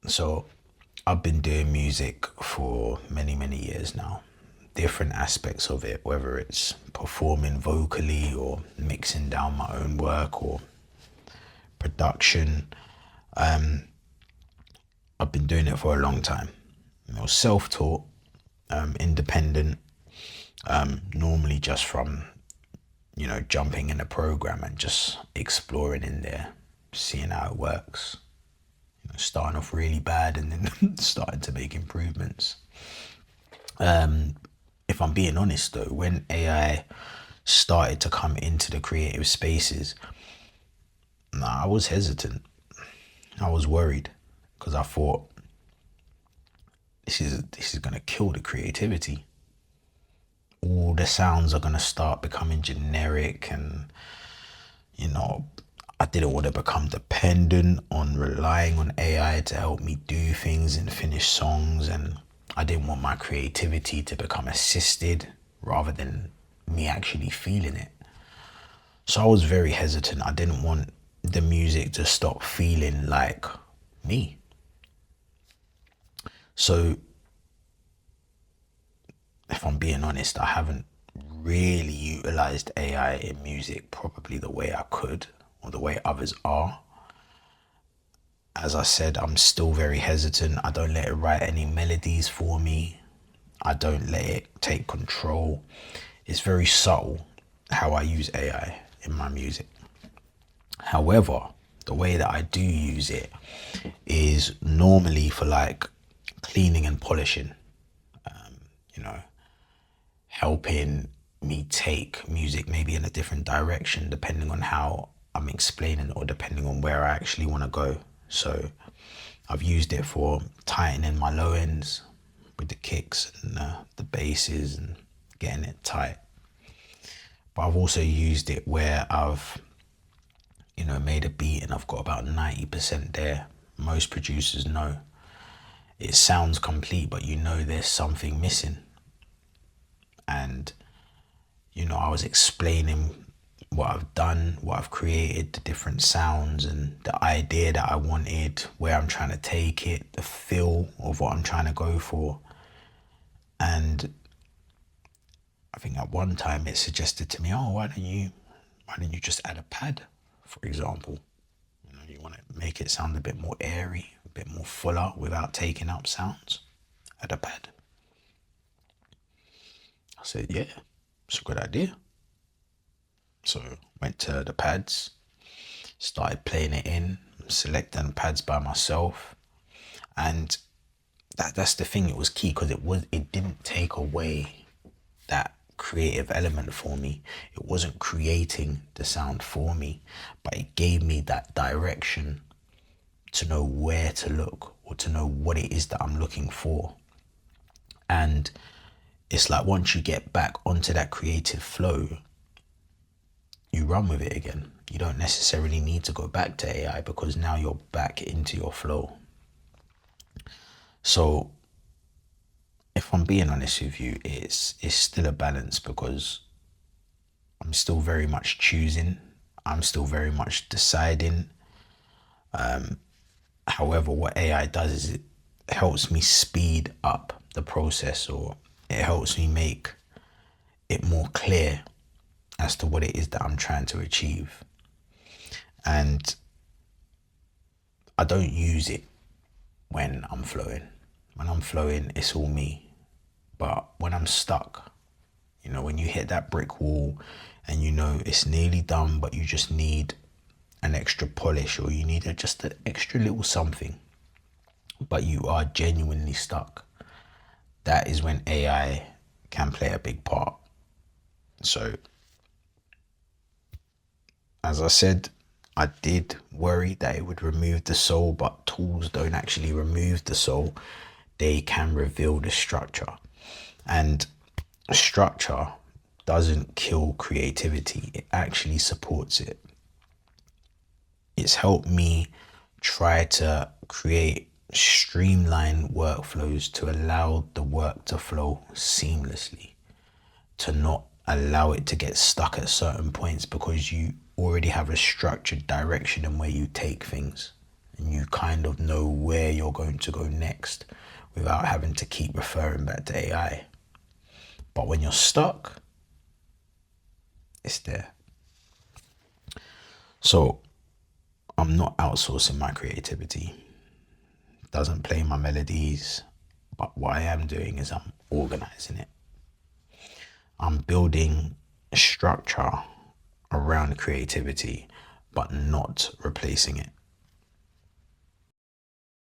So I've been doing music for many, many years now. Different aspects of it, whether it's performing vocally or mixing down my own work or production. I've been doing it for a long time. Self-taught, independent, normally just from, jumping in a program and just exploring in there, seeing how it works. Starting off really bad and then starting to make improvements. If I'm being honest though, when AI started to come into the creative spaces, I was hesitant. I was worried because I thought this is gonna kill the creativity. All the sounds are gonna start becoming generic, and you know, I didn't want to become dependent on relying on AI to help me do things and finish songs, and I didn't want my creativity to become assisted rather than me actually feeling it. So I was very hesitant. I didn't want the music to stop feeling like me. So if I'm being honest, I haven't really utilized AI in music probably the way I could or the way others are. As I said, I'm still very hesitant. I don't let it write any melodies for me. I don't let it take control. It's very subtle how I use AI in my music. However, the way that I do use it is normally for like cleaning and polishing, you know, helping me take music maybe in a different direction depending on how I'm explaining or depending on where I actually want to go. So I've used it for tightening my low ends with the kicks and the basses and getting it tight. But I've also used it where I've, made a beat and I've got about 90% there. Most producers know it sounds complete, but there's something missing. And, I was explaining what I've done, what I've created, the different sounds and the idea that I wanted, where I'm trying to take it, the feel of what I'm trying to go for. And I think at one time it suggested to me, oh, why don't you just add a pad, for example? You want to make it sound a bit more airy, a bit more fuller without taking up sounds. Add a pad. I said, yeah, it's a good idea. So went to the pads, started playing it in, selecting pads by myself, and that's the thing. It was key because it didn't take away that creative element for me. It wasn't creating the sound for me, but it gave me that direction to know where to look or to know what it is that I'm looking for. And it's like once you get back onto that creative flow, you run with it again. You don't necessarily need to go back to AI because now you're back into your flow. So if I'm being honest with you, it's still a balance because I'm still very much choosing. I'm still very much deciding. However, what AI does is it helps me speed up the process, or it helps me make it more clear as to what it is that I'm trying to achieve. And I don't use it when I'm flowing. When I'm flowing, it's all me. But when I'm stuck, when you hit that brick wall and it's nearly done, but you just need an extra polish or you need just an extra little something, but you are genuinely stuck, that is when AI can play a big part. So, as I said, I did worry that it would remove the soul, but tools don't actually remove the soul. They can reveal the structure. And structure doesn't kill creativity, it actually supports it. It's helped me try to create streamlined workflows to allow the work to flow seamlessly, to not allow it to get stuck at certain points because you already have a structured direction in where you take things. and you kind of know where you're going to go next without having to keep referring back to AI. But when you're stuck, it's there. So I'm not outsourcing my creativity. It doesn't play my melodies, but what I am doing is I'm organizing it. I'm building a structure around creativity, but not replacing it.